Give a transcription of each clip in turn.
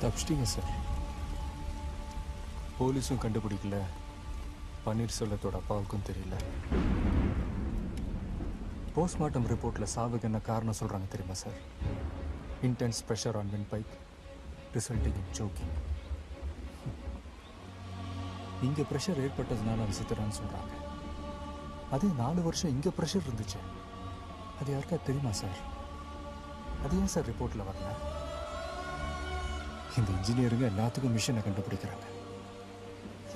தப்பிச்சிட்டிங்க sir. போலீஸும் கண்டுபிடிக்கல, பன்னீர்செல்வத்தோட அப்பாவுக்கும் தெரியல. போஸ்ட்மார்ட்டம் ரிப்போர்ட்டில் சாவுக்கு என்ன காரணம் சொல்கிறாங்க தெரியுமா sir? Intense pressure on win pipe resulting in soaking. இங்கே ப்ரெஷர் ஏற்பட்டதுனால அது சித்தரான்னு சொல்கிறாங்க. அதே 4 வருஷம் இங்கே ப்ரெஷர் இருந்துச்சு. அது யாருக்கா தெரியுமா சார்? அது ஏன் சார் ரிப்போர்ட்டில் வரல? இந்த இன்ஜினியருங்க எல்லாத்துக்கும் மிஷினை கண்டுபிடிக்கிறாங்க.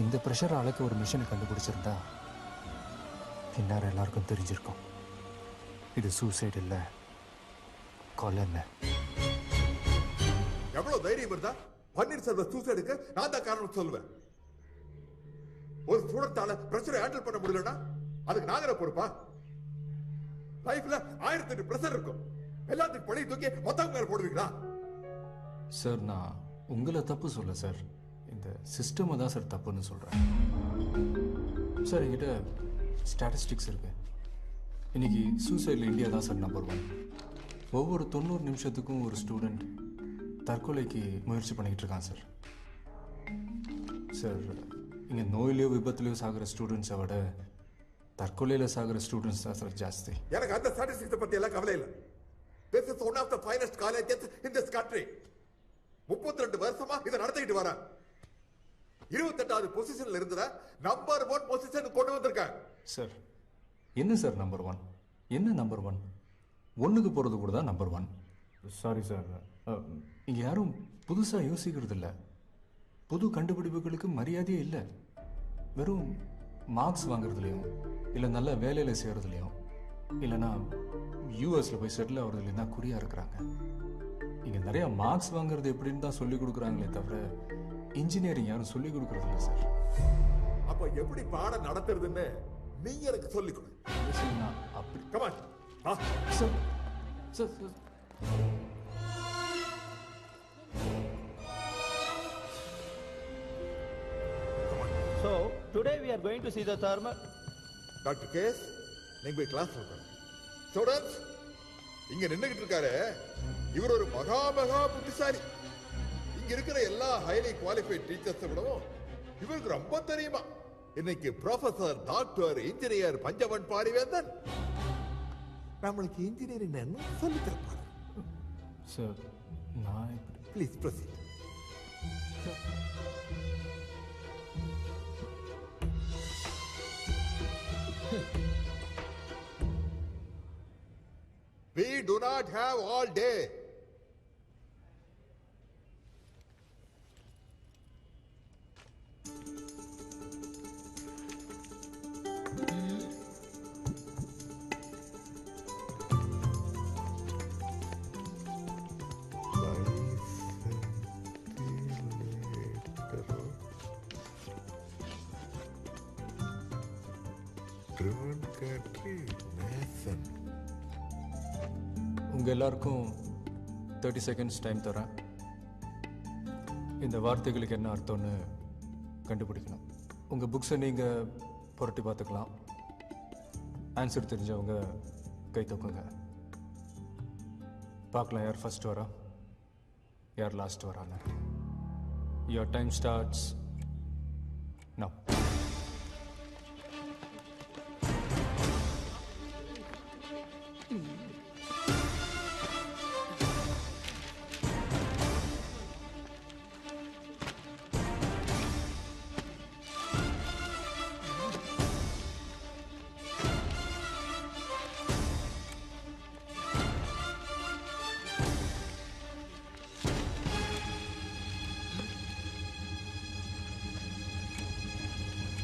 இந்த ப்ரெஷரை அளக்க ஒரு மிஷினை கண்டுபிடிச்சிருந்தா இந்நேரம் எல்லாருக்கும் தெரிஞ்சிருக்கும் இது சூசைட் இல்ல, கொலைன்னு. எவ்வளவு தைரியம் இருந்தா பன்னீர்செல்வ சூசைடுக்கு நான் தான் காரணம் சொல்லுவேன். ஒரு ஸ்டூடெண்டால பிரஷரை ஹேண்டில் பண்ண முடியலன்னா அதுக்கு நாங்க பொறுப்பா? லைஃப்ல 1008 பிரஷர் இருக்கும். எல்லாத்துக்கும் பழி தூக்கி மொத்தம் மேல போடுவீங்களா? சார் நான் உங்களை தப்பு சொல்ல சார், இந்த சிஸ்டமை தான் சார் தப்புன்னு சொல்றேன். சார் என்கிட்ட ஸ்டாட்டிஸ்டிக்ஸ் இருக்கு. இன்னைக்கு சூசைடில் இந்தியா தான் சார் நம்பர் 1. ஒவ்வொரு 90 நிமிஷத்துக்கும் ஒரு ஸ்டூடெண்ட் தற்கொலைக்கு முயற்சி பண்ணிக்கிட்டு இருக்கான் சார். சார் இங்கே நோயிலையோ விபத்துலையோ சாகிற ஸ்டூடெண்ட்ஸை விட தற்கொலையில் சாகிற ஸ்டூடெண்ட்ஸ் தான் சார் ஜாஸ்தி. எனக்கு அந்த ஸ்டாட்டிஸ்டிக்ஸ் பத்தி எல்லாம் கவலை இல்லை. This is one of the finest colleges in this country. 32 வருஷமா இதை நடத்திக்கிட்டு வர 28வது பொசிஷன்ல இருந்தத நம்பர் 1 பொசிஷன் கொண்டு வந்திருக்காங்க. சார் என்ன சார் நம்பர் 1? என்ன நம்பர் 1? ஒன்றுக்கு போகிறது கூட தான் நம்பர் 1. சாரி சார், இங்கே யாரும் புதுசாக யோசிக்கிறது இல்லை. புது கண்டுபிடிப்புகளுக்கு மரியாதையே இல்லை. வெறும் மார்க்ஸ் வாங்குறதுலையும் இல்லை நல்ல வேலையில் செய்கிறதுலையும் இல்லைன்னா யூஎஸில் போய் செட்டில் ஆகிறதுலையும் தான் குறியாக இருக்கிறாங்க. இங்கே நிறையா மார்க்ஸ் வாங்குறது எப்படின்னு தான் சொல்லிக் கொடுக்குறாங்களே தவிர இன்ஜினியரிங் யாரும் சொல்லிக் கொடுக்குறது இல்லை சார். அப்போ எப்படி பாடம் நடத்துறதுன்னு நீங்க எனக்கு சொல்லிக் கொடு. அப்படி come on sir. Sir So today we are going to see the thermal. Dr. Case, நீங்க போய் கிளாஸ் உட்காருங்க. ஸ்டூடண்ட்ஸ், இங்க நின்னுகிட்டு இருக்காரு இவர் ஒரு மகா புத்திசாலி. இங்க இருக்கிற எல்லா ஹைலி குவாலிஃபைட் டீச்சர்ஸ் விடவும் இவருக்கு ரொம்ப தெரியுமா. இன்னைக்கு professor, doctor, engineer Panchavan Parivendhan நம்மளுக்கு இன்ஜினியரிங் என்ன சொல்லி தரப்பாரு. சார் நான் please proceed. We do not have all day. உங்கள் எல்லாருக்கும் 30 செகண்ட்ஸ் டைம் தரேன். இந்த வார்த்தைகளுக்கு என்ன அர்த்தம்னு கண்டுபிடிக்கணும். உங்கள் புக்ஸை நீங்கள் புரட்டி பார்த்துக்கலாம். ஆன்சர் தெரிஞ்சவங்க கை தூக்குங்க. பார்க்கலாம் யார் ஃபர்ஸ்ட் வரா, யார் லாஸ்ட் வரான்னு. Your time starts now.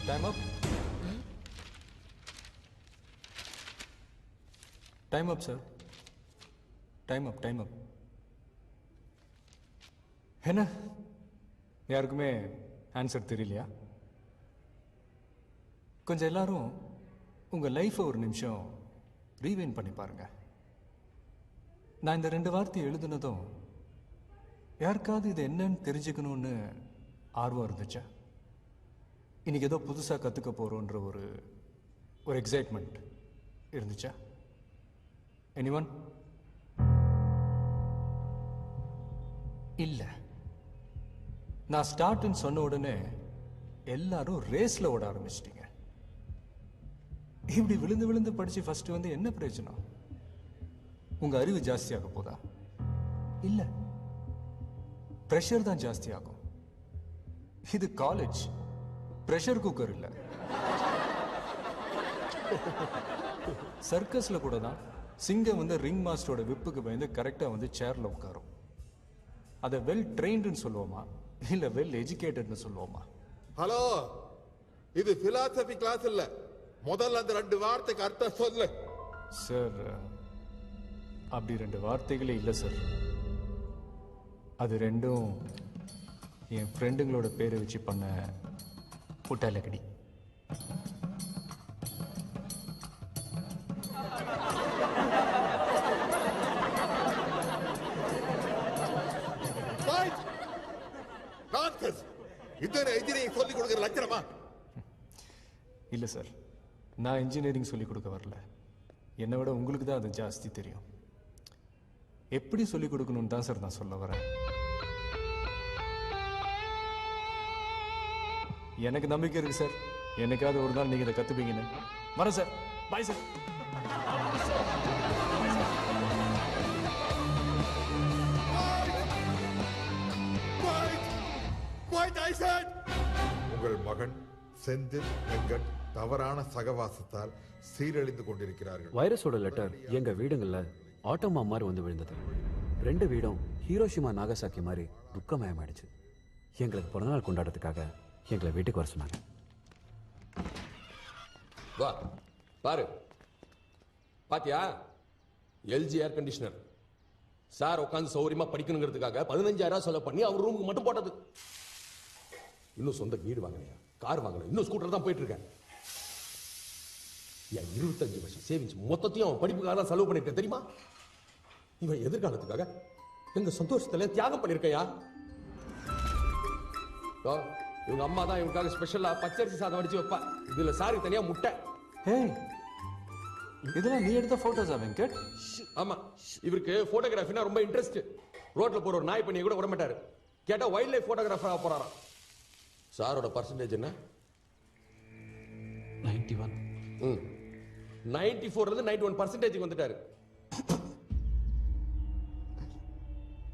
Time up. Time up, sir. Time up, time up. என்ன யாருக்குமே ஆன்சர் தெரியலையா? கொஞ்சம் எல்லாரும் உங்கள் லைஃப்பை ஒரு நிமிஷம் ரீவைண்ட் பண்ணி பாருங்க. நான் இந்த 2 வார்த்தையை எழுதுனதும் யாருக்காவது இது என்னன்னு தெரிஞ்சுக்கணும்னு ஆர்வம் இருந்துச்சா? இன்னைக்கு ஏதோ புதுசாக கற்றுக்க போகிறோன்ற ஒரு எக்ஸைட்மெண்ட் இருந்துச்சா? எனிவன்? இல்லை. நான் ஸ்டார்ட்னு சொன்ன உடனே எல்லாரும் ரேஸ்ல ஓட ஆரம்பிச்சிட்டீங்க. இப்படி விழுந்து விழுந்து படிச்சு ஃபர்ஸ்ட் வந்து என்ன பிரயோஜனம்? உங்க அறிவு ஜாஸ்தியாக போதா? இல்ல, பிரஷர் தான் ஜாஸ்தியாகும். இது காலேஜ், பிரஷர் குக்கர் இல்ல. சர்க்கஸ்ல கூட தான் சிங்கம் வந்து ரிங் மாஸ்டரோட விப்புக்கு பயந்து கரெக்டா வந்து சேர்ல உட்காரும். அதை வெல் ட்ரெயின்டுன்னு சொல்லுவோமா இல்ல வெல் எஜுகேட்டட்னு சொல்லுவோமா? ஹலோ, இது பிலாசபி கிளாஸ் இல்ல. முதல்ல அந்த 2 வார்த்தைக்கு அர்த்தம் சொல்லு. சார், அப்படி 2 வார்த்தைகளே இல்லை சார். அது ரெண்டும் என் ஃப்ரெண்டுங்களோட பேரை வச்சு பண்ண புட்டாலக்கடி. இத்தனை இன்ஜினியரிங் சொல்லிக் கொடுக்கிற லட்சணமா? இல்லை சார், நான் இன்ஜினியரிங் சொல்லிக் கொடுக்க வரல. என்னை விட உங்களுக்கு தான் அது ஜாஸ்தி தெரியும். எப்படி சொல்லிக் கொடுக்கணும்னு தான் சார் நான் சொல்ல வரேன். எனக்கு நம்பிக்கை இருக்கு சார், என்னைக்காவது ஒரு நாள் நீங்க இதை கத்துப்பீங்கன்னு. வரேன் சார், பாய் சார். உங்கள் மகன் செந்தில் வெங்கட் தவறான சகவாசத்தால் சீரழிந்து கொண்டிருக்கிறார்கள். வைரஸோட லெட்டர் எங்க வீடுங்கள்ல ஆட்டோமா மாதிரி வந்து விழுந்தது. 2 வீடும் ஹீரோஷிமா நாகசாக்கி மாதிரி துக்கமயமாயிடுச்சு. எங்களுக்கு பிறந்தநாள் கொண்டாடுறதுக்காக எங்களை வீட்டுக்கு வர சொன்னாங்க. வா பாரு, பாத்தியா? LG air conditioner. சார் உட்காந்து சௌரியமா படிக்கணுங்கிறதுக்காக 15,000 செலவு பண்ணி அவர் ரூமுக்கு மட்டும் போட்டது. இன்னும் சொந்த வீடு வாங்கலையா, கார் வாங்கல, இன்னும் ஸ்கூட்டர் தான் போயிட்டு இருக்கேன். என் 25 வருஷம் சேவிங்ஸ் மொத்தத்தையும் அவன் படிப்புக்காக தான் செலவு பண்ணிருக்கேன் தெரியுமா? இவன் எதிர்காலத்துக்காக எங்க சந்தோஷத்துல தியாகம் பண்ணிருக்கையா? இவங்க அம்மா தான் இவனுக்காக ஸ்பெஷலா பச்சரிசி சாதம் வடிச்சு வைப்பா. இதுல சாருக்கு தனியா முட்டை. ஹேய், இதெல்லாம் நீ எடுத்த போட்டோஸா வெங்கட்? ஆமா, இவருக்கு போட்டோகிராஃபினா ரொம்ப இன்ட்ரெஸ்ட். ரோட்ல போற ஒரு நாய் பண்ணிய கூட விட மாட்டாரு. கேட்டா வைல்ட் லைஃப் போட்டோகிராஃபரா போறாராம். சாரோட பர்சன்டேஜ் என்ன? 91. 94 இருந்து 91% வந்துட்டாரு.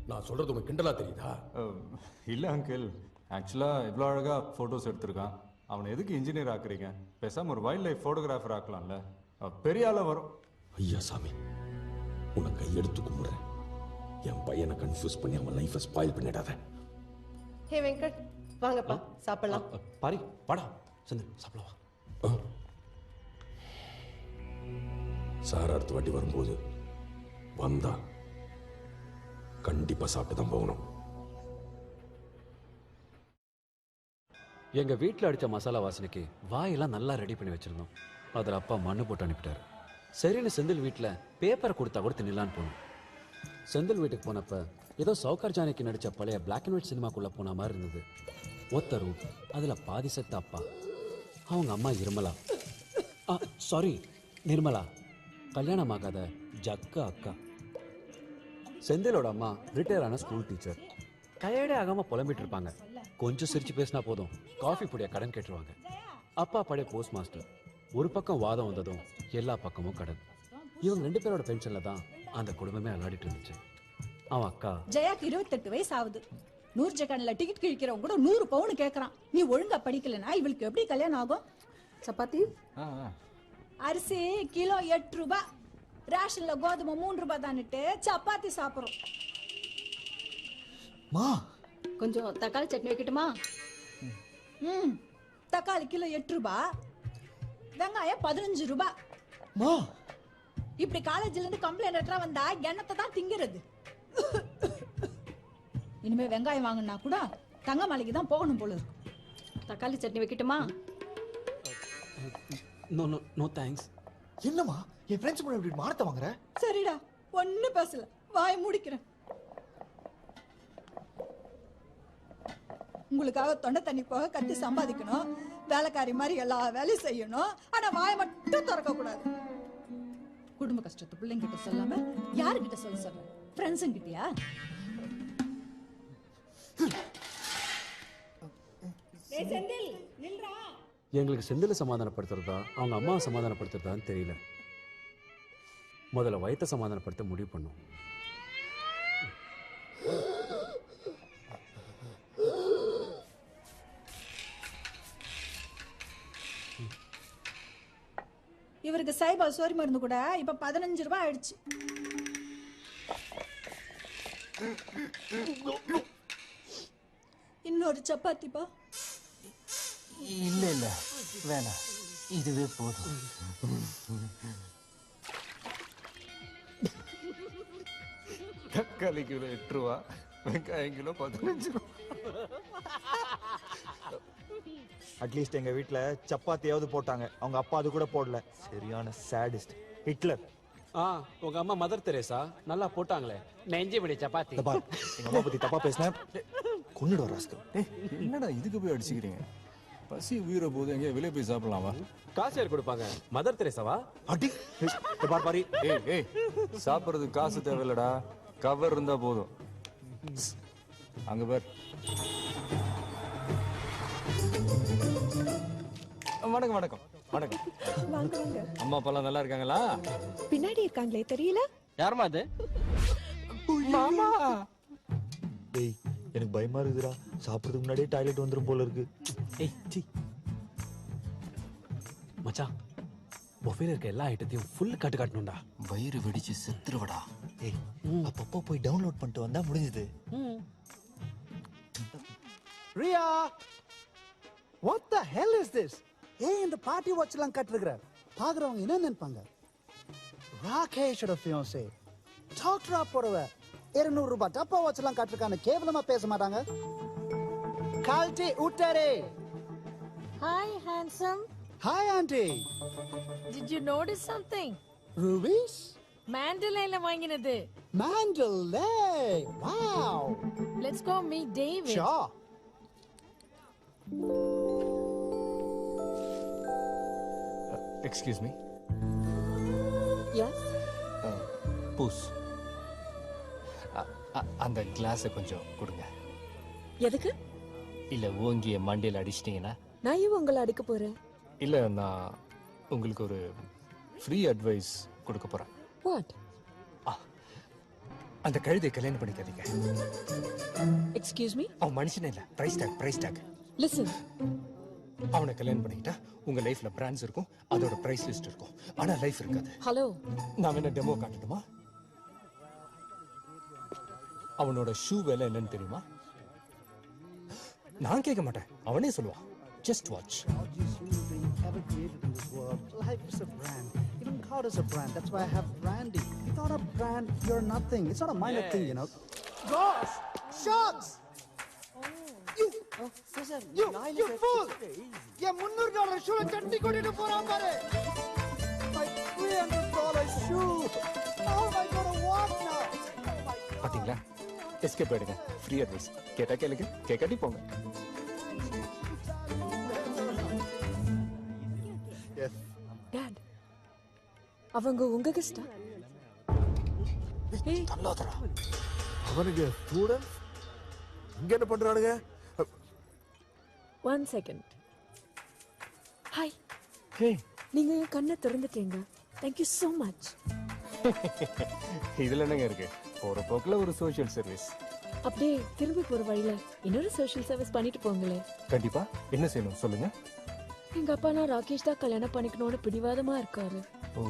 நான் சொல்றது உங்களுக்கு கிண்டலா தெரியுதா? இல்லை அங்கிள், ஆக்சுவலாக இவ்வளோ அழகாக ஃபோட்டோஸ் எடுத்திருக்கான். அவனை எதுக்கு இன்ஜினியர் ஆக்குறீங்க? பேசாமல் ஒரு வைல்ட் லைஃப் ஃபோட்டோகிராஃபர் ஆக்கலாம்ல, பெரிய ஆளாக வரும். ஐயா சாமி, உன்னை கையெடுத்து கும்பிடுறேன். என் பையனை கன்ஃபியூஸ் பண்ணி அவன் லைஃபை ஸ்பாயில் பண்ணிடாத. ஹே வெங்கட், வாங்கப்பா சாப்பிடலாம். பாரி வாடா செந்தில் சாப்பிடலாம். சார் அடுத்த வாட்டி வரும்போது வந்தா கண்டிப்பா சாப்பிட்டு தான் போகணும். எங்க வீட்டில் அடிச்ச மசாலா வாசனைக்கு வாயெல்லாம் நல்லா ரெடி பண்ணி வச்சிருந்தோம். அதில் அப்பா மண்ணு போட்டு அனுப்பிட்டாரு. சரின்னு செந்தில் வீட்டில் பேப்பரை கொடுத்தா கூட தின்னலான்னு போனோம். செந்தில் வீட்டுக்கு போனப்ப ஏதோ சௌகார் ஜானகி நடிச்ச பழைய பிளாக் அண்ட் ஒயிட் சினிமாக்குள்ள போன மாதிரி இருந்தது. ஒத்த ரூம், அதுல பாதி செத்த அப்பா, அவங்க அம்மா இருமலா, சாரி நிர்மலா, கல்யாணம் ஆகாத ஜக்கா அக்கா. செந்திலோட அம்மா ரிட்டையர் ஆன ஸ்கூல் டீச்சர். டயர்டே ஆகாம புலம்பிட்டு இருப்பாங்க. கொஞ்சம் சிரிச்சு பேசினா போதும் காஃபி பொடியா கடன் கேட்டுருவாங்க. அப்பா பழைய போஸ்ட் மாஸ்டர். ஒரு பக்கம் வாதம் வந்ததும் எல்லா பக்கமும் கடன். இவங்க 2 பேரோட பென்ஷன்ல தான் அந்த குடும்பமே அல்லாடிட்டு இருந்துச்சு. அவன் அக்கா ஜெயாக்கு 28 வயசு ஆகுது. நூர்ஜஹான்ல டிக்கெட் கிழிக்கிறவங்க கூட 100 பவுன் கேக்குறான். நீ ஒழுங்கா படிக்கலனா இவளுக்கு எப்படி கல்யாணம் ஆகும்? சப்பாத்தி அரிசி கிலோ 8 ரூபாய், ரேஷன்ல கோதுமை 3 ரூபாய் தான்ட்டு சப்பாத்தி சாப்பிடுறோம். மா கொஞ்சம் தக்காளி சட்னி வைக்கட்டுமா? தக்காளி கிலோ 8 ரூபாய், வெங்காயம் 15 ரூபாய். மா இப்படி காலேஜ்ல இருந்து கம்ப்ளைண்ட் லெட்டர் வந்தா எண்ணத்தை தான் திங்கிறது. இனிமே வெங்காயம் வாங்கினா கூட தங்க மலைக்கு தான் போகணும் போல இருக்கு. தக்காளி சட்னி வைக்கட்டுமா? No no no thanks. என்னம்மா என் ஃப்ரெண்ட்ஸ் கூட இப்படி மானத்தை வாங்குற? சரிடா, ஒண்ணு பேசல, வாயை மூடிக்கிறேன். உங்களுக்காக தொண்டை தண்ணி போக கத்தி சம்பாதிக்கணும், வேலைக்காரி மாதிரி எல்லா வேலையும் செய்யணும், ஆனா வாயை மட்டும் திறக்க கூடாது. குடும்ப கஷ்டத்தை பிள்ளைங்கிட்ட சொல்லாம யாருக்கிட்ட சொல்ல சொல்ற? ஃப்ரெண்ட்ஸுங்கிட்டயா? எங்களுக்கு செந்தில சமாதானப்படுத்துறதா அவங்க அம்மாவை சமாதானப்படுத்துறதான்னு தெரியல. முதல்ல வயித்தை சமாதானப்படுத்த முடிவு பண்ணோம். இவருக்கு சைபா சோரி மருந்து கூட இப்ப 15 ரூபாய் ஆயிடுச்சு. இன்னொரு சப்பாத்திப்பா. இல்ல இல்ல வேணாம், இதுவே போதும். தக்காளி கிலோ 8 ரூபா, வெங்காயம் கிலோ 15 ரூபா. அட்லீஸ்ட் எங்க வீட்ல சப்பாத்தியாவது போட்டாங்க, அவங்க அப்பா அது கூட போடல. சரியான சாடிஸ்ட் ஹிட்லர். உங்க அம்மா மதர் தெரேசா நல்லா போட்டாங்களே நெஞ்சு பிடி சப்பாத்தி. இந்த பார், எங்க அம்மா பத்தி தப்பா பேசினேன் கொன்னுடு ராஸ்கல். என்னடா இதுக்கு போய் அடிச்சுக்கிறீங்க? பசி உயிரை போது எங்கேயா வெளியே போய் சாப்பிடலாமா? காசு யார் கொடுப்பாங்க? மதர் தெரேசாவா? அடி இந்த பார் பாரி. ஏய் ஏய், சாப்பிட்றதுக்கு காசு தேவையில்லடா, கவர் இருந்தா போதும். அங்க பார். வணக்கம் வணக்கம் வணக்கம். வாங்க வாங்க. அம்மா அப்பாலாம் நல்லா இருக்காங்களா? பின்னாடி இருக்காங்களே, தெரியல? யாருமா அது? மாமா. டேய் எனக்கு பயமா இருக்குதுடா, சாப்பிடுறதுக்கு முன்னாடியே டாய்லெட் வந்துரும் போல இருக்கு. ஏய் சி மச்சான், பொஃபேல இருக்க எல்லா ஐட்டத்தையும் ஃபுல் கட்டு காட்டணும்டா. வயிறு வெடிச்சு செத்துருவடா. ஏய் அப்பப்போ போய் டவுன்லோட் பண்ணிட்டு வந்தா முடிஞ்சது. Riya, what the hell is this? ஏன் இந்த பார்ட்டி வாட்ச் எல்லாம் கட்டிருக்கிற? பாக்குறவங்க என்ன நினைப்பாங்க? ராகேஷோட ஃபியான்சே டாக்டரா போறவ 200 ரூபாய் டப்பா வாட்ச் எல்லாம் கட்டிருக்கான்னு கேவலமா பேச மாட்டாங்க. கால்டி உட்டரே. Hi, handsome. Hi, auntie. Did you notice something? Rubies? Mandalay வாங்கினது. Mandalay. Wow. Let's go meet David. Sure. Excuse me. Yes. பூஸ், அந்த கிளாஸை கொஞ்சம் கொடுங்க. எதுக்கு? இல்ல ஓங்கிய மண்டையில் அடிச்சிட்டீங்கன்னா? நான் ஏன் உங்களை அடிக்க போறேன்? இல்ல நான் உங்களுக்கு ஒரு ஃப்ரீ அட்வைஸ் கொடுக்க போறேன். What? அந்த கழுதை கல்யாணம் பண்ணிக்காதீங்க. Excuse me? அவன் மனுஷனே இல்ல, பிரைஸ் டாக். Listen. அவனை கல்யாணம் பண்ணிக்கிட்டா உங்க லைஃப்ல பிராண்ட்ஸ் இருக்கும், அதோட பிரைஸ் லிஸ்ட் இருக்கும், ஆனா லைஃப் இருக்காது. Hello. நான் வேணா டெமோ காட்டட்டுமா? அவனோட ஷூ விலை என்னன்னு தெரியுமா? நான் கேட்க மாட்டேன், அவனே சொல்லுவான். Just watch. Largest human being ever created in this world. Life is a brand. Even God is a brand. That's why I have branding. Without a brand, you're nothing. It's not a minor thing, you know. Gosh! Sharks! You fool! ये $300 shoe चटनी कोड़ी போறா பாரு. My $300 shoe. How am I going to walk now? பாத்தீங்களா? Escape ஆயிடுங்க. Free advice கேட்டா கேளுங்க, கேட்காட்டி போங்க. Yes. Dad. அவங்க உங்க கெஸ்டா? ஏய், தள்ளாதடா. அவனுக்கு ஸ்டூடெண்ட்ஸ் இங்க என்ன பண்றானுங்க? one second. Hi. ஹே, நீங்க என் கண்ணை திறந்துட்டீங்க. Thank you so much. இதுல என்னங்க இருக்கு? போற போக்குல ஒரு சோஷியல் சர்வீஸ். அப்படியே திரும்பி போற வழியில இன்னொரு சோஷியல் சர்வீஸ் பண்ணிட்டு போங்களே. கண்டிப்பா. என்ன செய்யணும் சொல்லுங்க. எங்க அப்பா நான் ராகேஷ் தான் கல்யாணம் பண்ணிக்கணும்னு பிடிவாதமா இருக்காரு. ஓ,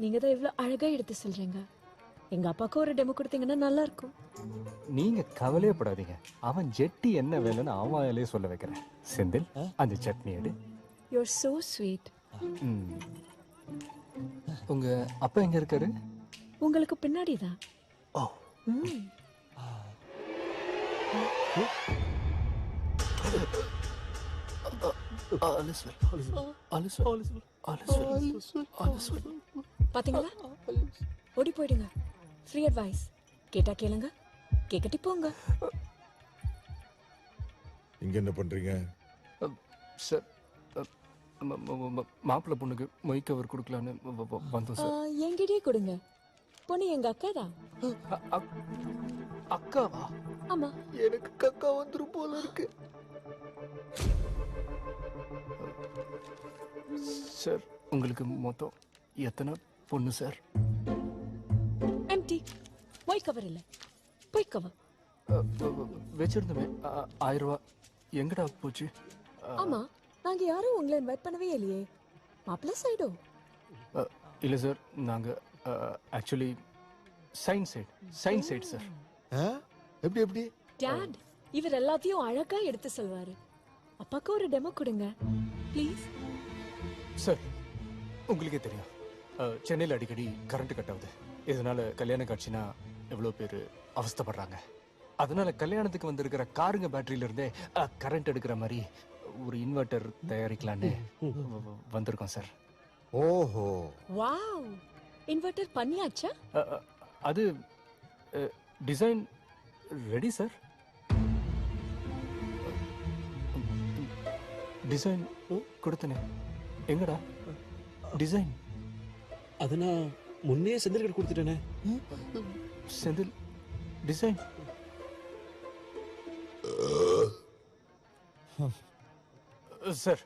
நீங்க தான் இவ்வளவு அழகா எடுத்து சொல்றீங்க. எங்க அப்பாவுக்கு ஒரு டெமோ கொடுத்தீங்கன்னா நல்லா இருக்கும். நீங்க கவலையப்படாதீங்க. அவன் ஜெட்டி என்ன வேலைன்னு அவன் வாயிலே சொல்ல வைக்கிறேன். செந்தில், அந்த சட்னி எடு. You're so sweet. ம். உங்க அப்பா எங்க இருக்காரு? உங்களுக்கு பின்னாடி தான். ஓ, பாத்தீங்களா? ஓடி போயிடுங்க. ஃப்ரீ அட்வைஸ் கேட்டா கேளுங்க, கேக்கட்டி போங்க. இங்க என்ன பண்றீங்க? சார், மாப்பிள்ளை பொண்ணுக்கு மொய் கவர் கொடுக்கலான்னு வந்தோம் சார். என்கிட்டயே கொடுங்க. பொண்ணு எங்க அக்கா தான். அக்காவா? ஆமா. எனக்கு கக்கா வந்துரும் போல இருக்கு. சார் உங்களுக்கு மொத்தம் எத்தனை பொண்ணு சார்? எம்டி. ஒயிட் கவர் இல்ல, பொய் கவர். வச்சிருந்தமே 1000 ரூபா எங்கடா போச்சு? ஆமா, நாங்க யாரும் உங்களை இன்வைட் பண்ணவே இல்லையே. மாப்பிள்ள சைடோ? இல்லை சார், நாங்கள் ஆக்சுவலி சயின்ஸ் சைட் சார். எப்படி எப்படி? டாட், இவர் எல்லாத்தையும் அழகா எடுத்து சொல்வாரு. அப்பாக்கு ஒரு டெமோ கொடுங்க ப்ளீஸ். சார் உங்களுக்கே தெரியும், சென்னையில் அடிக்கடி கரண்ட் கட் ஆகுது. இதனால கல்யாண காட்சினா எவ்வளோ பேர் அவஸ்தைப்படுறாங்க. அதனால கல்யாணத்துக்கு வந்திருக்கிற காருங்க பேட்டரியில இருந்தே கரண்ட் எடுக்கிற மாதிரி ஒரு இன்வெர்டர் தயாரிக்கலான்னு வந்திருக்கோம் சார். ஓஹோ, வாவ், இன்வெர்ட்டர் பண்ணியாச்சா? அது டிசைன் ரெடி சார். டிசைன் கொடுத்தனே, எங்கடா டிசைன்? அது நான் முன்னே செந்தில் கிட்ட கொடுத்துட்டேனே. செந்தில் டிசைன்? சார்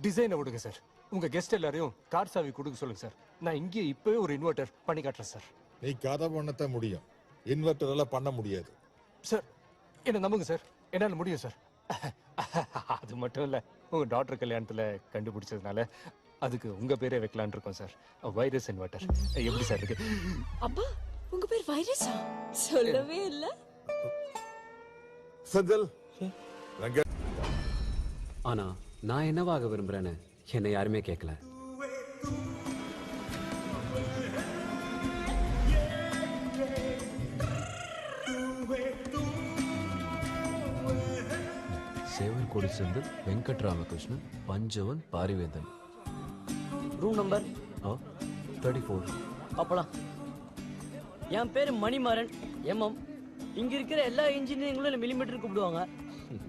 டிசைனை விடுங்க சார். உங்க கெஸ்ட் எல்லாரையும் கார் சாவி கொடுக்க சொல்லுங்க சார். நான் இங்கேயே இப்பவே ஒரு இன்வெர்டர் பண்ணி காட்டுறேன் சார். நீ கதை பண்ணத்தான் முடியும், இன்வெர்டர் எல்லாம் பண்ண முடியாது. சார் என்ன நம்புங்க சார், என்னால் முடியும் சார். அது மட்டும் இல்ல, உங்க டாக்டர் கல்யாணத்துல கண்டுபிடிச்சதுனால அதுக்கு உங்க பேரே வைக்கலான்னு இருக்கோம் சார். வைரஸ் இன்வெர்டர் எப்படி சார் இருக்கு? அப்பா, உங்க பேர் வைரஸா? சொல்லவே இல்ல. செந்தில், ஆனா நான் என்னவாக விரும்புறேன்னு என்னை யாருமே கேட்கல. சேவன்கோடி செந்தில், வெங்கட்ராமகிருஷ்ணன், பஞ்சவன், பாரிவேந்தன். Room number 34. அப்பலாம். என் பேரு மணிமாறன், எம்எம். இங்க இருக்கிற எல்லா இன்ஜினியரிங்களும் மில்லிமீட்டர் கூப்பிடுவாங்க.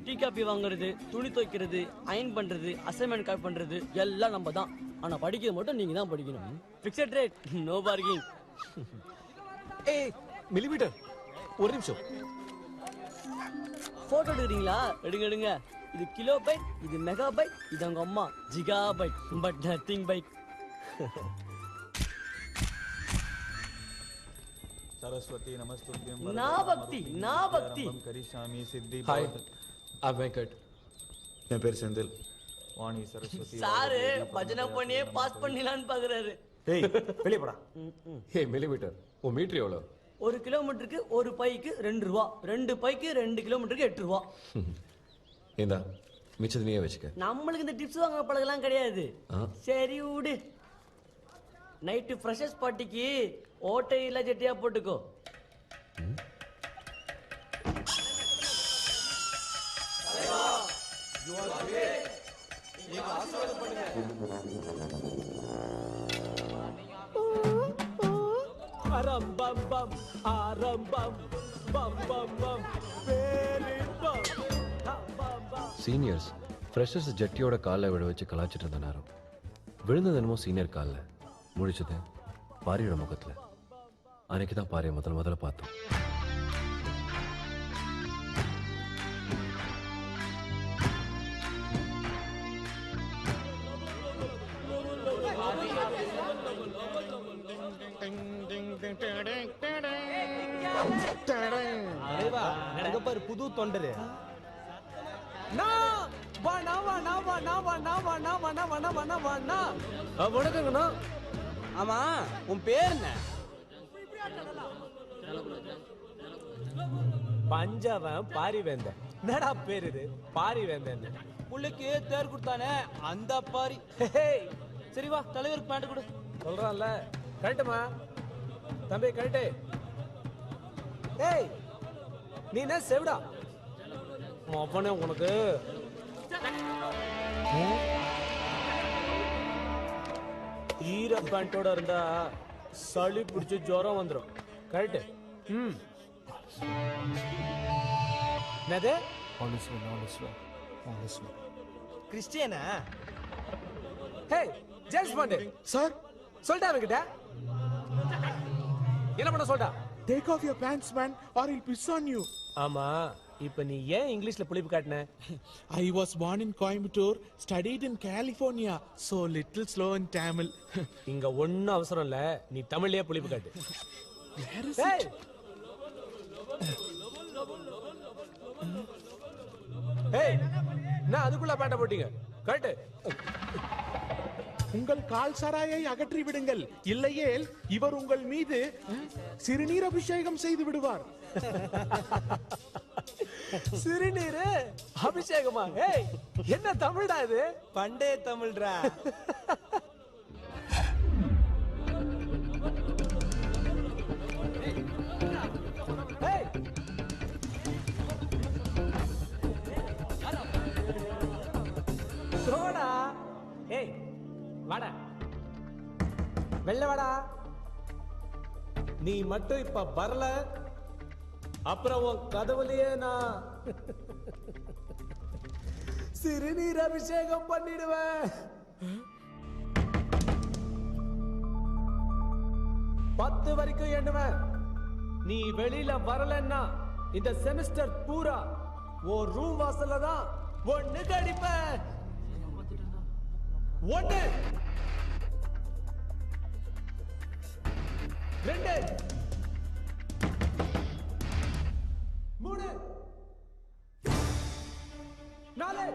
டீ காப்பி வாங்குறது, துணி துவைக்கிறது, அயன் பண்றது, அசைன்மெண்ட் காப்பி பண்றது எல்லாம் நம்ம தான். ஆனா படிக்கிறது மட்டும் நீங்க தான் படிக்கணும். Fixed rate, no parking. ஏய் மில்லிமீட்டர், ஒரு நிமிஷம். போட்டோ எடுக்கிறீங்களா? எடுங்க எடுங்க. இது கிலோ பைட், இது மெகா பைட், இது அவங்க அம்மா giga byte, but nothing byte. Saraswati நமஸ்துத்யம் நாபக்தி கரிஷாமி சித்தி. Hi, I'm Venkat. என் பேர் செந்தில். வாணி சரஸ்வதி. சாரு பஜனை பண்ணியே பாஸ் பண்ணிடலான்னு பாக்குறாரு. டேய் வெளிய போடா. ஹே மில்லிமீட்டர், உன் மீட்டர் எவ்வளோ? 1 கிலோமீட்டருக்கு 1 பைக்கு 2 ரூபா, 2 பைக்கு 2 கிலோமீட்டருக்கு 8 ரூபா. இந்தா மிச்சது நீயே வச்சுக்க. நம்மளுக்கு இந்த டிப்ஸ் வாங்க பழகலாம் கிடையாது. சரி விடு. நைட்டு ஃப்ரெஷர்ஸ் பார்ட்டிக்கு ஓட்டை இல்ல ஜெட்டியா போட்டுக்கோ. சீனியர்ஸ் ஃப்ரெஷர்ஸ் ஜட்டியோட காலில் விட வச்சு கலாச்சிட்டு இருந்த நேரம் விழுந்தது என்னமோ சீனியர் காலில், முடிச்சது பாரியோட முகத்தில். அன்னைக்கு தான் பாரியை முதல்ல பார்த்தோம். புது தொண்டரு வணக்கங்கண்ணா. ஆமா, உன் பேர் என்ன? பஞ்சவன் பாரிவேந்தன். என்னடா பேர் இது? பாரிவேந்தன். புள்ளைக்கு தேர் கொடுத்தானே அந்த பாரி. சரி வா, தலைவருக்கு பேண்ட் கொடு. சொல்றான்ல, கரெக்டுமா தம்பி, கரெக்டு. ஏய், நீ என்ன செவிடா? அவனே உனக்கு ஈர பேண்டோட இருந்தா சளி பிடிச்சு ஜுரம் வந்துடும். கரெக்டு. என்னது? கிறிஸ்டியனா? ஹே ஜேம்ஸ் பாண்ட் சார், சொல்லிட்டா அவன்கிட்ட என்ன பண்ண சொல்லிட்டா? Take off your pants, man, or he'll piss on you. ஆமா, இப்ப நீ ஏன் இங்கிலீஷ்ல புளிப்பு காட்டின? I was born in Coimbatore, studied in California, so little slow in Tamil. இங்க ஒண்ணும் அவசரம் இல்ல, நீ தமிழ்லயே புளிப்பு காட்டு. Where is Hey! it? Hey! நான் அதுக்குள்ள பாட்ட போட்டீங்க. காட்டு. உங்கள் கால் சராயை அகற்றி விடுங்கள், இல்லையேல் இவர் உங்கள் மீது சிறுநீர் அபிஷேகம் செய்து விடுவார். சிறுநீர் அபிஷேகமா? ஏய், என்ன தமிழ்டா இது? பண்டே தமிழ்டா. ஏய், சோடா. ஏய், வாடா, வெள்ள வாடா. நீ மட்டும் இப்ப வரல, அப்புறம் உன் கதவுலயே நான் சிறுநீர் அபிஷேகம் பண்ணிடுவேன். 10 வரைக்கும் எண்ணுவேன். நீ வெளியில வரலன்னா இந்த செமஸ்டர் பூரா ஒரு ரூம் வாசல்ல தான் ஒண்ணு கடிப்பேன். 1 2 3 4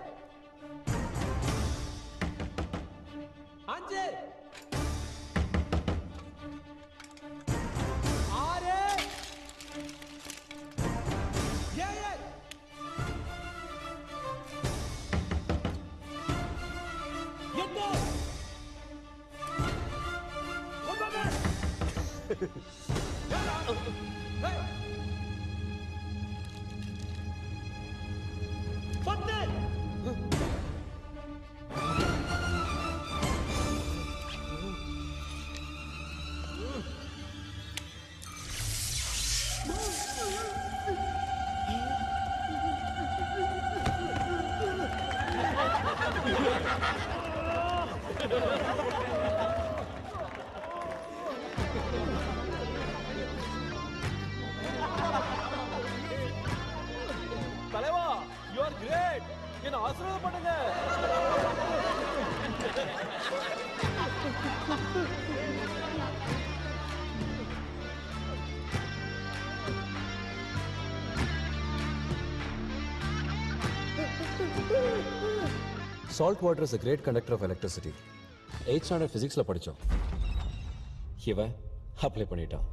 5 6 தலைவா, you are great. என்ன ஆசீர்வாதம் பண்ணுங்க. Salt water is a great conductor of electricity. 8th standard physicsல படிச்சோம். இவன் அப்ளை பண்ணிட்டான்.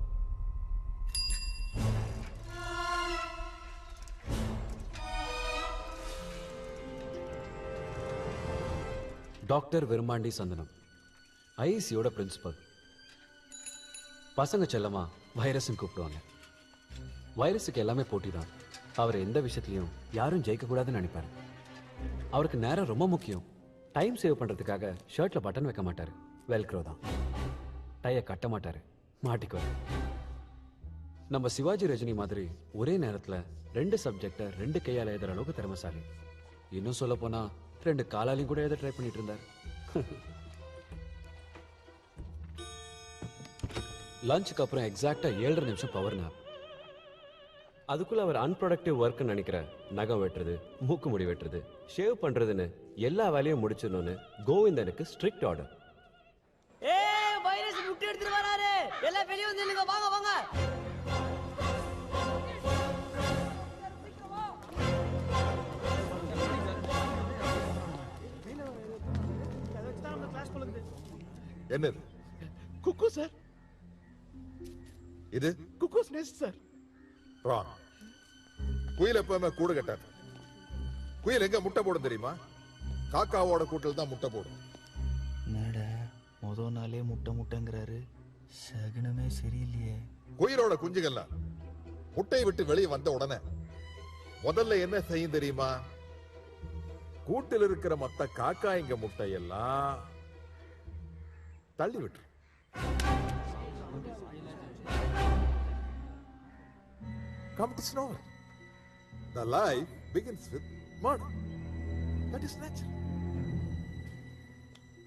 டாக்டர் விருமாண்டி சந்தனம், ஐசியோட பிரின்சிபல். பசங்க செல்லமா வைரஸ்ன்னு கூப்பிடுவாங்க. வைரஸுக்கு எல்லாமே போட்டி தான். அவர் எந்த விஷயத்துலையும் யாரும் ஜெயிக்கக்கூடாதுன்னு நினைப்பாரு. அவருக்கு நேரம் ரொம்ப முக்கியம். டைம் சேவ் பண்ணுறதுக்காக ஷர்ட்டில் பட்டன் வைக்க மாட்டார், வெல்க்ரோ தான். டைய கட்ட மாட்டார், மாட்டிக்குவார். நம்ம சிவாஜி ரஜினி மாதிரி ஒரே நேரத்தில் 2 சப்ஜெக்டை 2 கையால் எழுதுற அளவுக்கு திறமைசாலி. இன்னும் சொல்ல போனா 2 காலாலையும் கூட எழுத ட்ரை பண்ணிட்டு இருந்தார். லஞ்சுக்கு அப்புறம் எக்ஸாக்டா 7.5 நிமிஷம் பவர் நாப். அதுக்குள்ள அவர் அன்ப்ரொடக்டிவ் ஒர்க் நினைக்கிற நகம் வெட்டுறது, மூக்கு முடி வெட்டுறது, ஷேவ் பண்றதுன்னு எல்லா வேலையும் முடிச்சிடணும்னு கோவிந்தனுக்கு ஸ்ட்ரிக்ட் ஆர்டர். ஏய், வைரஸ் முட்டை எடுத்துட்டு வராரு. எல்லாம் வெளிய வந்து நில்லுங்க. வாங்க வாங்க. என்னது? குக்கு சார். இது குக்குஸ் நெஸ்ட் சார். ராங். குயில் எப்பவுமே கூடு கட்டாது. குயில் எங்க முட்டை போடும் தெரியுமா? காக்காவோட கூட்டில் தான் முட்டை போடும். என்னடா முதல் நாளே முட்டைங்கிறாரு, சகுனமே சரியில்லையே. குயிலோட குஞ்சுகள்லாம் முட்டை விட்டு வெளியே வந்த உடனே முதல்ல என்ன செய்யும் தெரியுமா? கூட்டில் இருக்கிற மத்த காக்காய்ங்க முட்டையெல்லாம் தள்ளி விட்டு competition over. The life begins with murder. That is natural.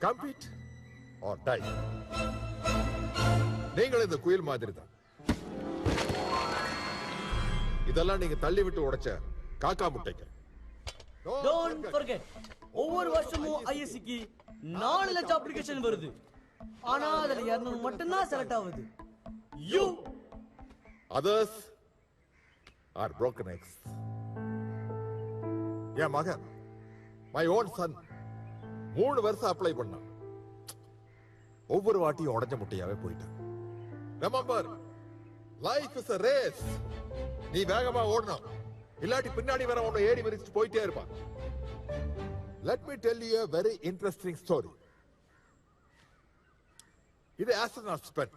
Compete or die. நீங்கள் இந்த குயில் மாதிரி தான். இதெல்லாம் நீங்க தள்ளி விட்டு உடைச்ச காக்கா முட்டைக்கு. டோன்ட் ஃபர்கெட், ஒவ்வொரு வருஷமும் ஐஎஸ்சிக்கு 4 லட்சம் அப்ளிகேஷன் வருது. ஆனா அதுல 200 மட்டும் தான் செலக்ட் ஆகுது. You others are broken eggs. என் மகன், my own son, 3 வருஷம் அப்ளை பண்ணான். ஒவ்வொரு வாட்டியும் உடஞ்ச முட்டையாவே போயிட்டான். Remember, life is a race. நீ வேகமா ஓடணும், இல்லாட்டி பின்னாடி வர உன்னை ஏறி மிதிச்சு போயிட்டே இருப்பான். Let me tell you a very interesting story. இது ஆஸ்ட்ரோநாட்ஸ் பென்.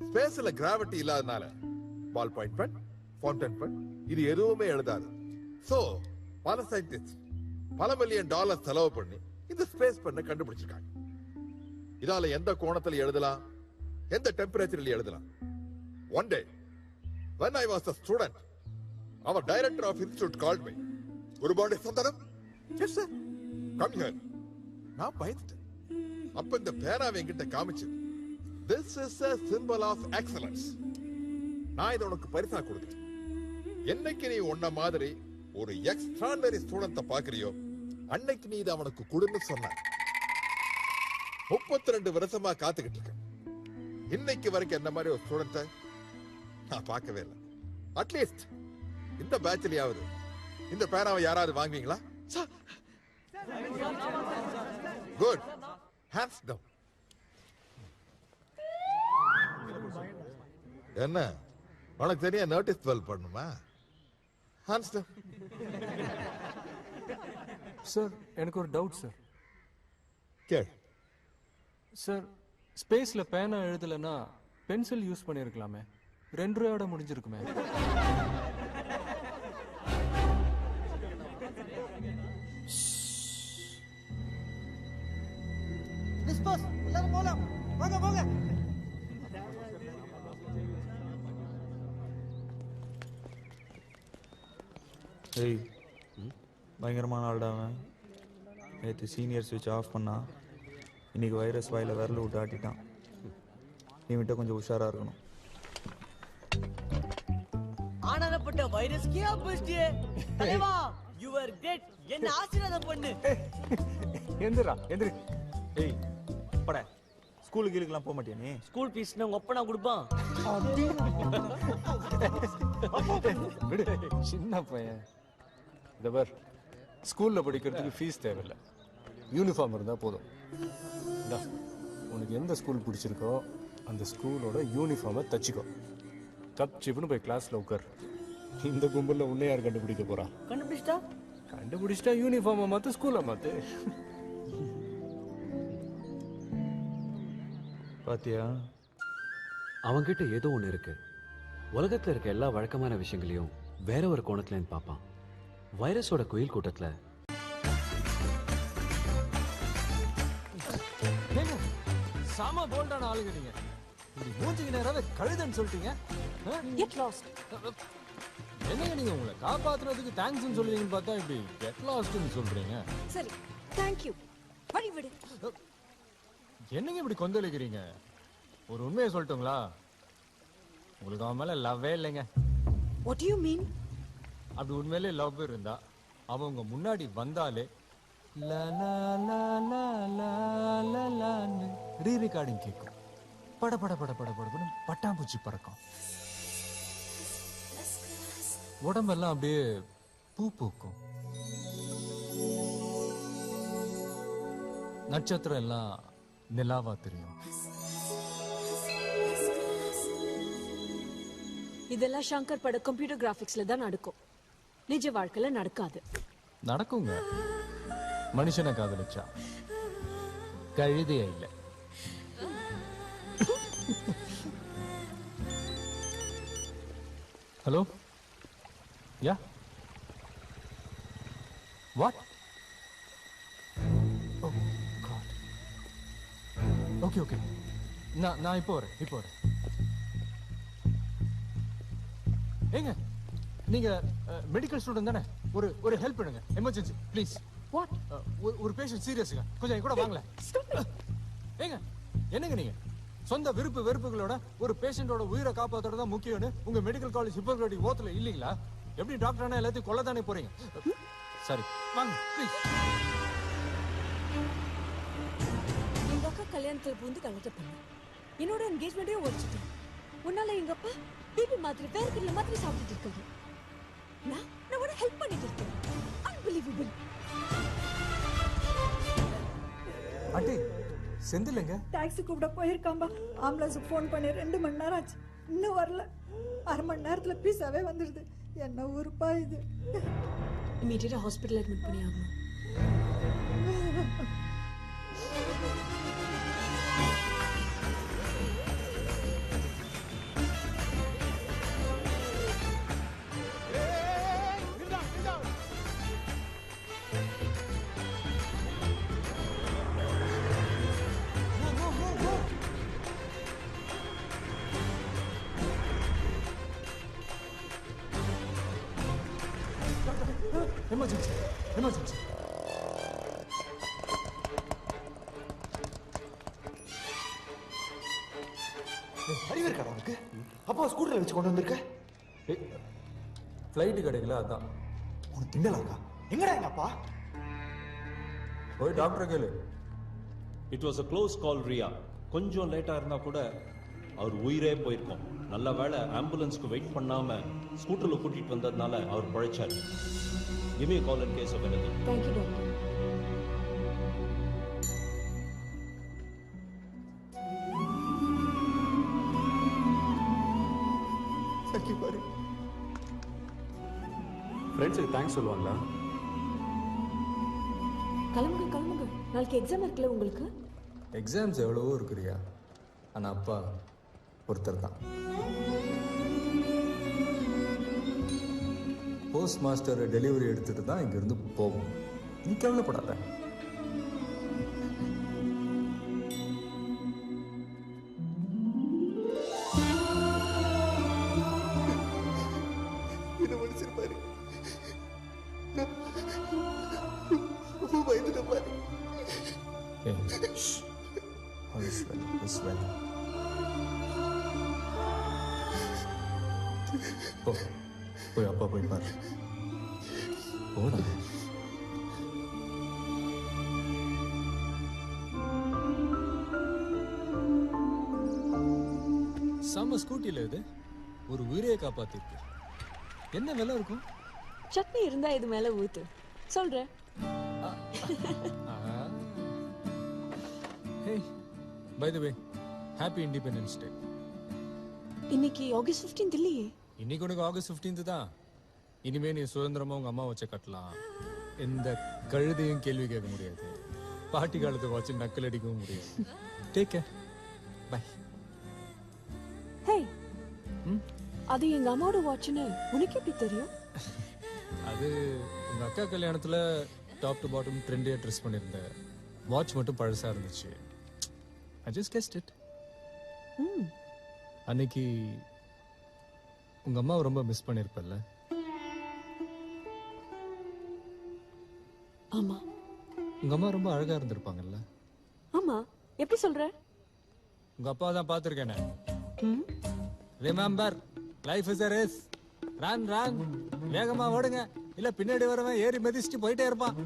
ஸ்பேஸ்ல கிராவிட்டி இல்லாதனால ball point pen, fountain pen இது எதுவுமே எழுதாது. சோ பல சயின்டிஸ்ட் பல மில்லியன் டாலர் செலவு பண்ணி இந்த ஸ்பேஸ் பென்னை கண்டுபிடிச்சிருக்காங்க. இதால எந்த கோணத்துல எழுதலாம், எந்த டெம்பரேச்சர்ல எழுதலாம். One day, when I was a student, our director of institute called me. Gurubandi Sundaram, yes sir, come here. நான் பயந்துட்டேன். அப்ப இந்த பேனாவை என்கிட்ட காமிச்சு, this is a symbol of excellence. நான் இதை உனக்கு பரிசா கொடுத்தேன். என்னைக்கு நீ உன்ன மாதிரி ஒரு எக்ஸ்ட்ராடனரி ஸ்டூடெண்ட பாக்குறியோ அன்னைக்கு நீ இதை அவனுக்கு கொடுன்னு சொன்ன. 32 வருஷமா காத்துக்கிட்டு இருக்கேன். இன்னைக்கு வரைக்கும் என்ன மாதிரி ஒரு ஸ்டூடெண்ட நான் பார்க்கவே இல்லை. அட்லீஸ்ட் இந்த பேட்ச்லயாவது இந்த பேனாவை யாராவது வாங்குவீங்களா? Good, hands down. என்ன உனக்கு தெரியா நோட்டீஸ் டுவெல் பண்ணுமா? Hands down. சார் எனக்கு ஒரு டவுட் சார். கேள் சார், ஸ்பேஸ்ல பேனா எழுதலைன்னா பென்சில் யூஸ் பண்ணியிருக்கலாமே, 2 ரூபாயோட முடிஞ்சிருக்குமே. எல்லாரும் போலாம், வாங்க போங்க. ஏய், பயங்கரமான ஆள்டா அவன். நேற்று சீனியர் சுவிட்ச் ஆஃப் பண்ணா, இன்னைக்கு வைரஸ் வாயில விரல விட்டு ஆட்டிட்டான். நீ விட்ட கொஞ்சம் உஷாரா இருக்கணும். ஆனந்தப்பட்ட வைரஸ்க்கே ஆப்போசிட்டே. தலைவா, யூ ஆர் கிரேட். என்ன ஆசீர்வாதம் பண்ணு. எந்திரா எந்திரி. ஏய் பட, ஸ்கூலுக்கு கீழுக்கெல்லாம் போக மாட்டியா நீ? ஸ்கூல் ஃபீஸ் உங்க அப்பா நான் கொடுப்பான். விடு, சின்ன பையன். இந்த பார், ஸ்கூல்ல படிக்கிறதுக்கு ஃபீஸ் தேவையில்லை, யூனிஃபார்ம் இருந்தா போதும். இந்தா, உனக்கு எந்த ஸ்கூல் பிடிச்சிருக்கோ அந்த ஸ்கூலோட யூனிஃபார்மை தச்சுக்கோ. தப் சிப்புன்னு போய் கிளாஸ்ல உட்கார். இந்த கும்பல்ல உன்னை யார் கண்டுபிடிக்க போறா? கண்டுபிடிச்சிட்டா யூனிஃபார்மை மாத்து, ஸ்கூலை மாத்து. பாத்தியா, அவன்கிட்ட ஏதோ ஒன்று இருக்கு. உலகத்துல இருக்க எல்லா வழக்கமான விஷயங்களையும் வேற ஒரு கோணத்துல இருந்து பார்ப்பான். வைரஸோட குயில் கூட்டத்துல சாமா போல்டான ஆளுங்க நீங்க. இப்படி மூஞ்சிக்கு நேராவே கழுதன்னு சொல்லிட்டீங்க. என்னங்க நீங்க உங்களை காப்பாத்துறதுக்கு தேங்க்ஸ்னு சொல்லுவீங்கன்னு பார்த்தா இப்படி கெட் லாஸ்ட்னு சொல்றீங்க. சரி, தேங்க் யூ. வழி விடு. என்னங்க இப்படி கொந்தளிக்கிறீங்க? ஒரு உண்மையை சொல்லட்டுங்களா? உங்களுக்கு அவன் மேல லவ்வே இல்லைங்க. What do you mean? அப்படி உண்மையிலே லவ் இருந்தா அவங்க முன்னாடி வந்தாலே லா லா லா லா லா லா லான்னு ரீ ரெக்கார்டிங் கேட்கும். பட பட பட பட படன்னு பட்டாம்பூச்சி பறக்கும். உடம்பெல்லாம் அப்படியே பூ பூக்கும். நட்சத்திரம் எல்லாம் நிலாவா தெரியும். இதெல்லாம் சங்கர் பட கம்ப்யூட்டர் கிராபிக்ஸ்ல தான் நடக்கும். நிஜ வாழ்க்கையில நடக்காது. நடக்குங்க. மனுஷனை காதலிச்சா கழுதையா இல்ல. Hello, yeah what? Okay okay, நான் இப்போ வரேன். ஏங்க, நீங்க மெடிக்கல் ஸ்டூடெண்ட் தானே? ஒரு ஹெல்ப் பண்ணுங்க, எமர்ஜென்சி ப்ளீஸ். வாட்? ஒரு பேஷண்ட் சீரியஸுங்க, கொஞ்சம் என் கூட வாங்கல. ஏங்க, என்னங்க நீங்க சொந்த வெறுப்புகளோட ஒரு பேஷண்டோட உயிரை காப்பாத்துறது தான் முக்கியம்னு உங்க மெடிக்கல் காலேஜ் ஹிப்போக்ரட்டிக் ஓத்துல இல்லீங்களா? எப்படி டாக்டர் ஆனா எல்லாத்தையும் கொல்ல தானே போறீங்க? சாரி, வாங்க ப்ளீஸ். எங்க அக்கா கல்யாணத்துல பூந்து கலட்ட பண்ண என்னோட என்கேஜ்மெண்ட்டே ஓடிச்சிட்டேன். உன்னால எங்க அப்பா பிபி மாத்திரை வேற பில்ல மாத்திரை சாப்பிட்டுட்டு இருக்காரு. நான் உன ஹெல்ப் பண்ணிட்டு இருக்கேன். அன்பிலீவபிள். ஆண்டி செந்தில்ங்க டாக்ஸி கூப்பிட போயிருக்காம்பா. ஆம்புலன்ஸுக்கு ஃபோன் பண்ணி 2 மணி நேரம் ஆச்சு, இன்னும் வரல. 1/2 மணி நேரத்துல பீஸாவே வந்துடுது. என்ன ஊருப்பா இது? இமீடியட்டா ஹாஸ்பிட்டல் அட்மிட் பண்ணி ஆகணும். Emergency emergency. அறிவு இருக்காடா உனக்கு? அப்பா ஸ்கூட்டர்ல வச்சு கொண்டு வந்திருக்க? ஃப்ளைட்டு கிடைக்கல, அதான். உனக்கு திண்டலா இருக்கா? எங்கடா எங்க அப்பா? போய் டாக்டர் கேளு. It was a close call Riya. கொஞ்சம் லேட்டாக இருந்தால் கூட அவர் உயிரே போயிருக்கோம். நல்ல வேளை ஆம்புலன்ஸ்க்கு வெயிட் பண்ணாமல் ஸ்கூட்டரில் கூட்டிகிட்டு வந்ததுனால அவர் பழைச்சார். Give me a call in case of anything. Thank you, doctor. Thank you, buddy. ஃப்ரெண்ட்ஸுக்கு தேங்க்ஸ் சொல்லுவாங்களா? கிளம்புங்க. நாளைக்கு எக்ஸாம் இருக்குல்ல உங்களுக்கு? எக்ஸாம்ஸ் எவ்வளவோ இருக்குறியா, ஆனால் அப்பா ஒருத்தர் தான். போஸ்ட் மாஸ்டர் டெலிவரி எடுத்துட்டு தான் இங்கிருந்து போகும். நீ கவலைப்படாத. என்ன மனுஷன் பயந்துட்ட பாரு. போய் அப்பா போய் பாரு. போடா. செம்ம ஸ்கூட்டில இது ஒரு உயிரையை காப்பாத்திருக்கு. என்ன விலை இருக்கும்? சட்னி இருந்தா இது மேல ஊத்து சொல்றேன். Hey, by the way, happy Independence Day. இன்னைக்கு ஆகஸ்ட் 15th இல்லையே? இன்னைக்கு உனக்கு ஆகஸ்ட் 15th தான். இனிமே நீ சுதந்திரமா உங்க அம்மா வச்ச கட்டலாம். எந்த கழுதையும் கேள்வி கேட்க முடியாது. பாட்டி காலத்தை வச்சு நக்கல் அடிக்கவும் முடியாது. Take care. பை. ஹே, அது எங்க அம்மாவோட வாட்ச்னு உனக்கு எப்படி தெரியும்? அது உங்க அக்கா கல்யாணத்துல டாப் டு பாட்டம் ட்ரெண்டியா ட்ரெஸ் பண்ணிருந்த வாட்ச் மட்டும் பழசா இருந்துச்சு. I just guessed it. அன்னைக்கு உங்க அம்மாவை ரொம்ப மிஸ் பண்ணிருப்பல்ல? ஆமா. உங்க அம்மா ரொம்ப அழகா இருந்திருப்பாங்கல்ல? ஆமா. எப்படி சொல்ற? உங்க அப்பா தான் பாத்துருக்கேனே. Remember, life is a race. Run run. வேகமா ஓடுங்க, இல்ல பின்னாடி வரவன் ஏறி மிதிச்சிட்டு போயிட்டே இருப்பான்.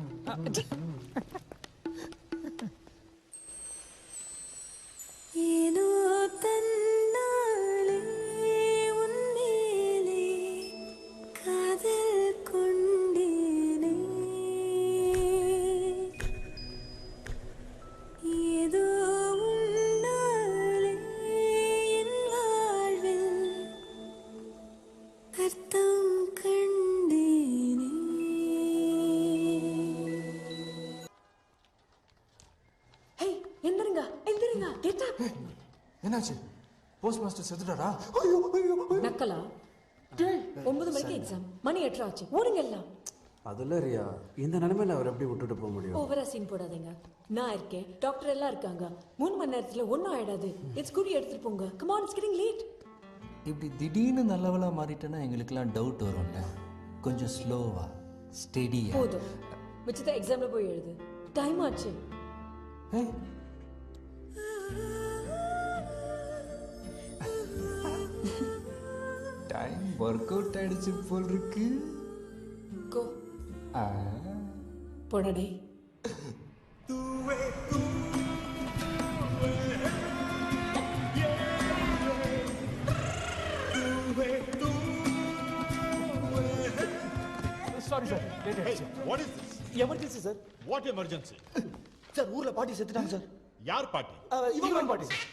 ஏனோ தன்னாலே உன்மேலே காதல் கொண்டேனே, ஏதோ உன்னாலே என் வாழ்வில் அர்த்தம் கண்டேனே. ஹே, எந்திருங்க எந்திருங்க. Get up. என்னாச்சு? போஸ்ட் மாஸ்டர் செத்துட்டாரா? நக்கலா? 9 மணிக்கு எக்ஸாம், மணி 8 ஆச்சு. ஓடுங்க எல்லாம். அதுல ரியா, இந்த நிலைமையில அவர் எப்படி விட்டுட்டு போக முடியும்? ஓவரா சீன் போடாதீங்க. நான் இருக்கேன், டாக்டர் எல்லாம் இருக்காங்க. 3 மணி நேரத்துல ஒன்னும் ஆயிடாது. இட்ஸ் குடி எடுத்துட்டு போங்க. Come on, it's getting late. இப்படி திடீர்னு நல்லவளா மாறிட்டேன்னா எங்களுக்கெல்லாம் டவுட் வரும்ல. கொஞ்சம் ஸ்லோவா ஸ்டெடியா. போதும், மிச்சத்தை எக்ஸாம்ல போய் எழுது. டைம் ஆச்சு. டைம் ஒர்க் அவுட் ஆயிடுச்சு போல் இருக்கு. கோ போடா டேய். சாரி சார், லேட் ஆயிடுச்சு. What is this? Emergency sir. What emergency? Sir ஊர்ல பாட்டி செத்துட்டாங்க சார். யார் பாட்டி? இவங்க பாட்டி சார்.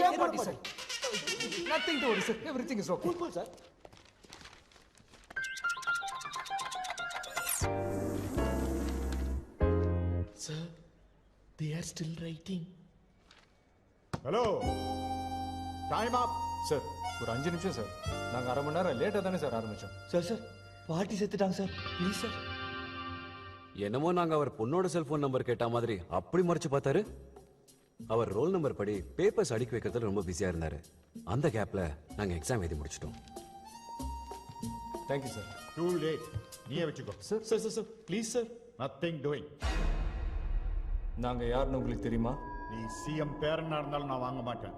ஏன் பாட்டி sir? Nothing to worry sir, everything is okay. Cool sir. Sir, they are still writing. Hello. Time up. Sir ஒரு 5 நிமிஷம் சார். நாங்க அரை மணி நேரம் லேட்டா தானே சார் ஆரம்பிச்சோம். சார் பாட்டி செத்துட்டாங்க சார். Please sir. என்னமோ நாங்க அவர் பொண்ணோட செல்போன் நம்பர் கேட்ட மாதிரி அப்படி மறைச்சு பார்த்தாரு. அவர் ரோல் நம்பர் படி பேப்பர்ஸ் அடுக்கி வைக்கிறதுல ரொம்ப பிஸியா இருந்தாரு. அந்த கேப்ல நாங்க எக்ஸாம் எழுதி முடிச்சிட்டோம். Thank you sir. Too late. நீயே வச்சுக்கோ. Sir, please sir. Nothing doing. நாங்க யாருன்னு உங்களுக்கு தெரியுமா? நீ சிஎம் பேரனா இருந்தாலும் நான் வாங்க மாட்டேன்.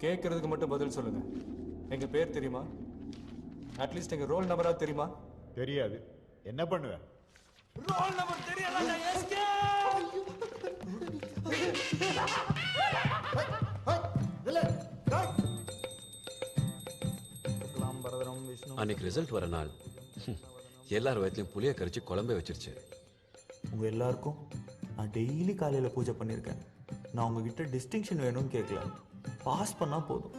கேட்கறதுக்கு மட்டும் பதில் சொல்லுங்க. எங்க பேர் தெரியுமா? அட்லீஸ்ட் எங்க ரோல் நம்பரா தெரியுமா? தெரியாது. என்ன பண்ணுவ? ரோல் நம்பர் தெரியல எஸ்கே. அன்னைக்கு ரிசல்ட் வர நாள் எல்லார் வயத்துலயும் புளிய கரைச்சு குழம்பே வச்சிருச்சு. உங்க எல்லாருக்கும் நான் டெய்லி காலையில பூஜை பண்ணியிருக்கேன். நான் உங்ககிட்ட டிஸ்டிங்ஷன் வேணும்னு கேட்கல, பாஸ் பண்ணா போதும்.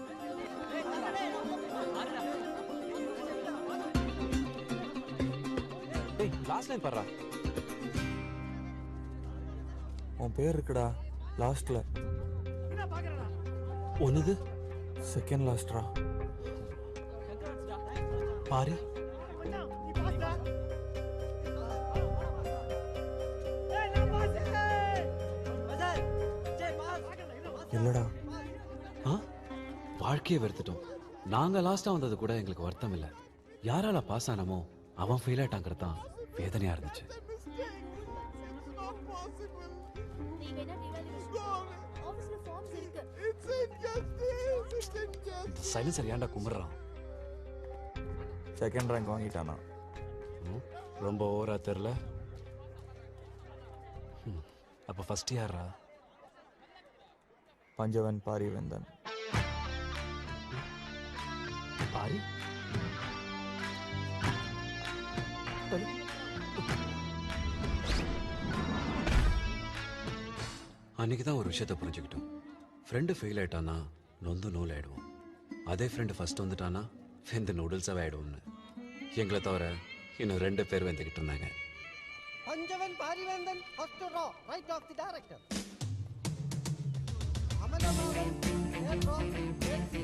டேய் லாஸ்ட் லைன் பாறா. உன் பேர் இருக்குடா லாஸ்ட்ல. ஒண்ணுது செகண்ட் லாஸ்ட்ரா. பாரி இல்லடா. வாழ்க்கையை வெறுத்துட்டோம். நாங்க லாஸ்டா வந்தது கூட எங்களுக்கு வருத்தம் இல்ல. யாரால பாஸ் ஆனமோ அவன் ஃபெயில் ஆயிட்டாங்கிறது தான் வேதனையா இருந்துச்சு. சைலன்சர் ஏன்டா கும்பிடுறான்? Second rank வாங்கிட்டானா? ரொம்ப ஓவரா தெரியல. அப்ப ஃபர்ஸ்ட் யாரா? பஞ்சவன் பாரிவேந்தன். பாரி அன்னைக்கு தான் ஒரு விஷயத்தை புரிஞ்சுக்கிட்டோம். ஃப்ரெண்டு ஃபெயில் ஆயிட்டானா நொந்து நூல் ஆயிடுவோம். அதே ஃப்ரெண்டு ஃபர்ஸ்ட் வந்துட்டானா வெந்து நூடுல்ஸாவே ஆயிடுவோம்னு. எங்களை தவிர இன்னும் 2 பேர் வந்துக்கிட்டு இருந்தாங்க. Panchavan Parivendhan first row right of the director. Amalamavan third row third C.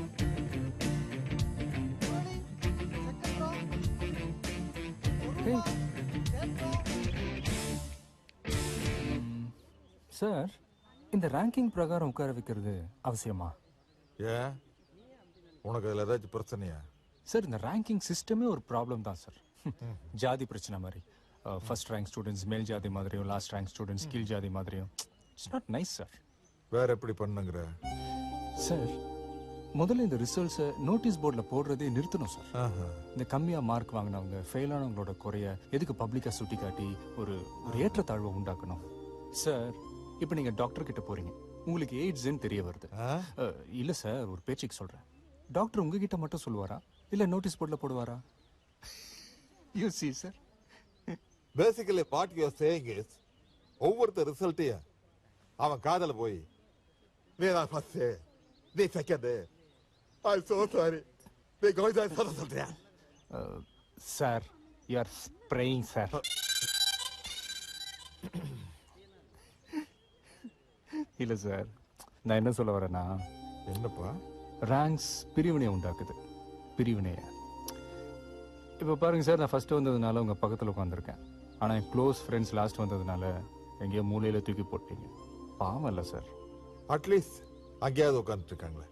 Second row. Sir இந்த ரேங்கிங் பிரகாரம் உட்கார வைக்கிறது அவசியமா? ஏன் உனக்கு அதில் ஏதாச்சும் பிரச்சனையா? சார் இந்த ரேங்கிங் சிஸ்டமே ஒரு ப்ராப்ளம் தான் சார். ஜாதி பிரச்சனை மாதிரி. ஃபர்ஸ்ட் ரேங்க் ஸ்டூடெண்ட்ஸ் மேல் ஜாதி மாதிரியும், லாஸ்ட் ரேங்க் ஸ்டூடெண்ட்ஸ் கீழ் ஜாதி மாதிரியும். It's not nice sir. வேற எப்படி பண்ணுங்கிற? சார் முதல்ல இந்த ரிசல்ட்ஸை நோட்டீஸ் போர்டில் போடுறதே நிறுத்தணும் சார். இந்த கம்மியாக மார்க் வாங்கினவங்க ஃபெயில் ஆனவங்களோட குறைய எதுக்கு பப்ளிக்காக சுட்டி காட்டி ஒரு ஏற்றத்தாழ்வை உண்டாக்கணும்? சார் இப்போ நீங்கள் டாக்டர் கிட்ட போறீங்க, உங்களுக்கு எய்ட்ஸ்ன்னு தெரிய வருது. இல்லை சார் ஒரு பேச்சுக்கு சொல்கிறேன். டாக்டர் உங்ககிட்ட மட்டும் சொல்லுவாரா இல்லை நோட்டீஸ் போர்டில் போடுவாரா? You see sir. Basically what you are saying is ஒவ்வொருத்தர் ரிசல்ட்டையும் அவன் காதல போய் நீ தான் ஃபர்ஸ்ட் நீ செகண்ட் ஐ சோ சாரி நீ கோயிதா சொல்ல சொல்றியா? Sir you are spraying sir. இல்லை சார் நான் என்ன சொல்ல வரேன்னா, என்னப்பா ரேங்க்ஸ் பிரிவினையை உண்டாக்குது. பிரிவினையை இப்போ பாருங்க சார், நான் ஃபர்ஸ்ட் வந்ததுனால உங்கள் பக்கத்தில் உட்காந்துருக்கேன். ஆனால் என் க்ளோஸ் ஃப்ரெண்ட்ஸ் லாஸ்ட் வந்ததுனால எங்கேயோ மூலையில் தூக்கி போட்டீங்க. பாவம் இல்லை சார். அட்லீஸ்ட் அங்கேயாவது உட்காந்துட்டு இருக்காங்களே.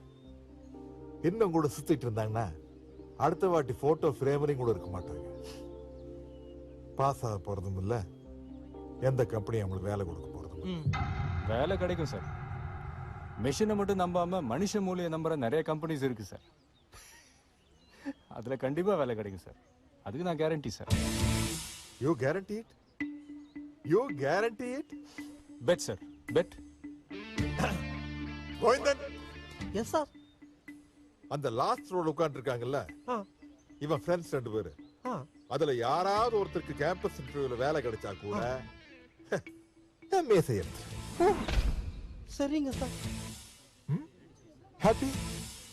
இன்னும் கூட சுத்திட்டு இருந்தாங்கன்னா அடுத்த வாட்டி போட்டோ ஃப்ரேமரிங் கூட இருக்க மாட்டாங்க. பாஸ் ஆக போறதும் இல்லை, எந்த கம்பெனி அவங்களுக்கு வேலை கொடுக்க போறதும். வேலை கிடைக்கும் சார். மெஷினை மட்டும் நம்பாம மனுஷ மூலையை நம்புற நிறைய கம்பெனிஸ் இருக்கு சார். அதில் கண்டிப்பாக வேலை கிடைக்கும் சார். அதுக்கு நான் guarantee sir. You guarantee it? You guarantee it? Bet sir, bet. Govindan. Yes sir. அந்த லாஸ்ட் ரோல உட்கார்ந்து இருக்காங்கல்ல, இவன் ஃப்ரெண்ட்ஸ் 2 பேரு. அதுல யாராவது ஒருத்தருக்கு கேம்பஸ் இன்டர்வியூல வேலை கிடைச்சா கூட எம்ஏ செய்யணும். சரிங்க sir. Happy?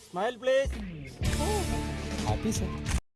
Smile please. Happy sir.